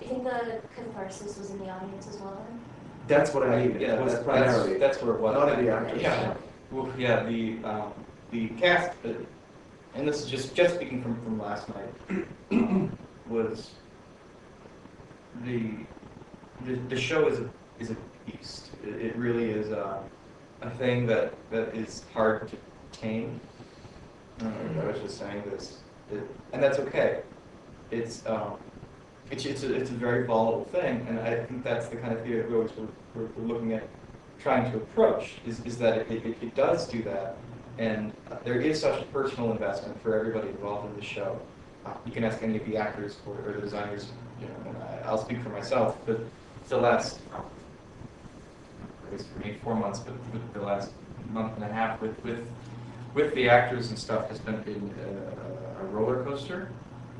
you think the catharsis was in the audience as well then? That's what I mean. Yeah, that's primarily. that's where it was. Not in the actors. Yeah. Well, yeah, the cast, and this is just speaking from last night, was the show is a beast. It really is a thing that is hard to tame. I was just saying this, and that's okay. It's a very volatile thing, and I think that's the kind of theater we're looking at, trying to approach, is that it does do that, and there is such a personal investment for everybody involved in the show. You can ask any of the actors or the designers, and I'll speak for myself, but the last, I guess for me 4 months, but the last month and a half with the actors and stuff has been a roller coaster,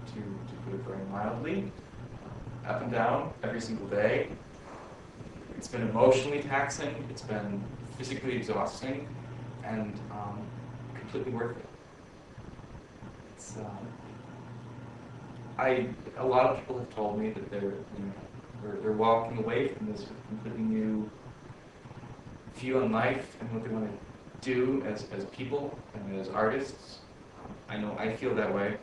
to put it very mildly, up and down every single day. It's been emotionally taxing, it's been physically exhausting, and completely worth it. It's, a lot of people have told me that they're walking away from this with a completely new view on life and what they want to do as people and as artists. I know I feel that way,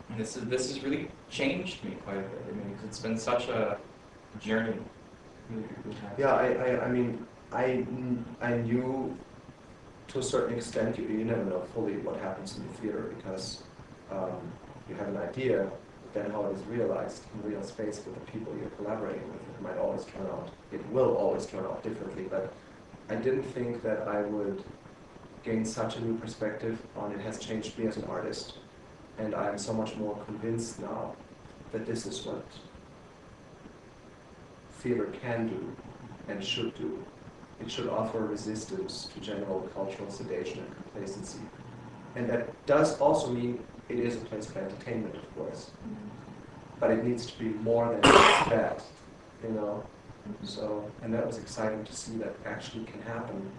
and this has really changed me quite a bit. I mean, 'cause it's been such a journey. Yeah, I mean, I knew to a certain extent, you never know fully what happens in the theater, because you have an idea, but then how it is realized in real space with the people you're collaborating with, it will always turn out differently, but I didn't think that I would gain such a new perspective on it. Has changed me as an artist, and I'm so much more convinced now that this is what theater can do and should do. It should offer resistance to general cultural sedation and complacency. And that does also mean it is a place for entertainment, of course. But it needs to be more than just that, So, and that was exciting to see that actually can happen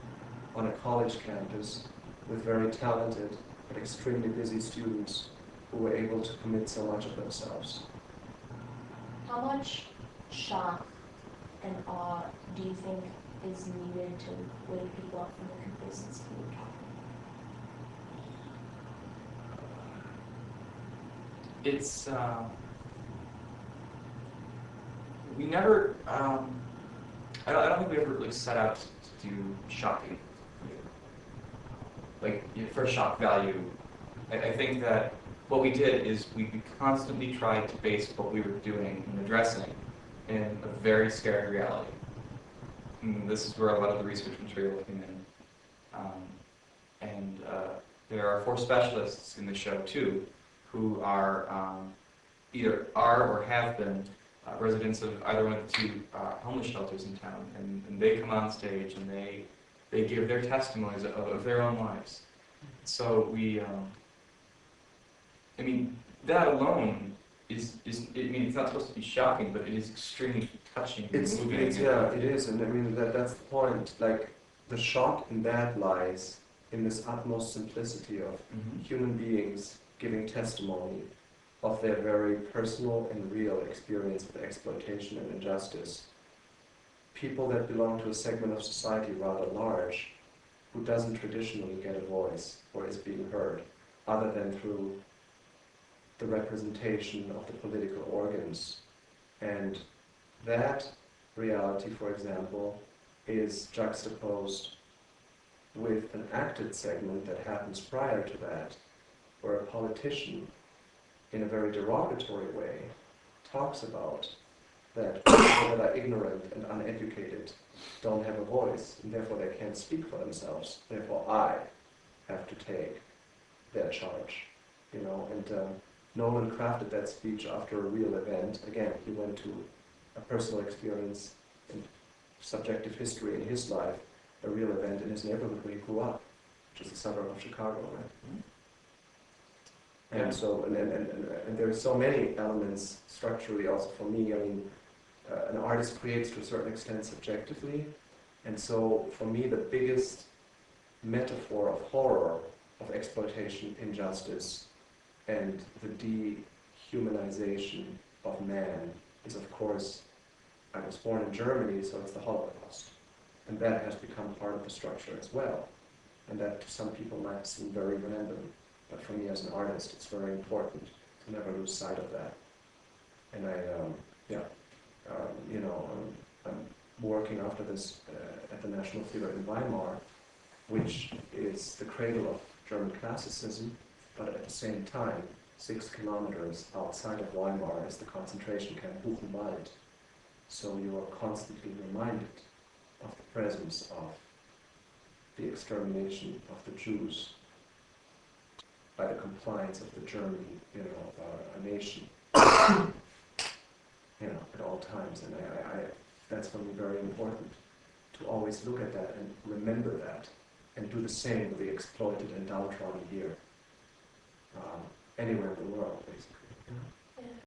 on a college campus with very talented but extremely busy students who were able to commit so much of themselves. How much shock and awe do you think is needed to wake people up from the complacency you're talking about? It's, we never, I don't think we ever really set out to do shocking, like for shock value. I think that what we did is we constantly tried to base what we were doing and addressing in a very scary reality. And this is where a lot of the research material came in. There are 4 specialists in the show too, who are either are or have been residents of either one of the 2 homeless shelters in town, and they come on stage and they give their testimonies of their own lives. So we, I mean, that alone is I mean, it's not supposed to be shocking, but it is extremely touching and moving. Yeah, it is, and I mean that's the point. Like, the shock in that lies in this utmost simplicity of human beings giving testimony of their very personal and real experience of exploitation and injustice. People that belong to a segment of society rather large, who doesn't traditionally get a voice or is being heard, other than through the representation of the political organs. And that reality, for example, is juxtaposed with an acted segment that happens prior to that, where a politician, in a very derogatory way, talks about that people that are ignorant and uneducated don't have a voice, and therefore they can't speak for themselves. Therefore I have to take their charge, and Nolan crafted that speech after a real event. Again, he went to a personal experience and subjective history in his life, a real event in his neighborhood where he grew up, which is the suburb of Chicago, right? Yeah. And so, and there are so many elements structurally also for me. I mean, an artist creates to a certain extent subjectively, and so for me the biggest metaphor of horror, of exploitation, injustice, and the dehumanization of man is, of course, I was born in Germany, so it's the Holocaust. And that has become part of the structure as well. And that to some people might seem very random, but for me as an artist, it's very important to never lose sight of that. And I'm working after this at the National Theatre in Weimar, which is the cradle of German classicism, but at the same time, 6 kilometers outside of Weimar is the concentration camp Buchenwald. So you are constantly reminded of the presence of the extermination of the Jews by the compliance of the German, a nation, at all times. And that's for me very important, to always look at that and remember that, and do the same with the exploited and downtrodden here, anywhere in the world, basically.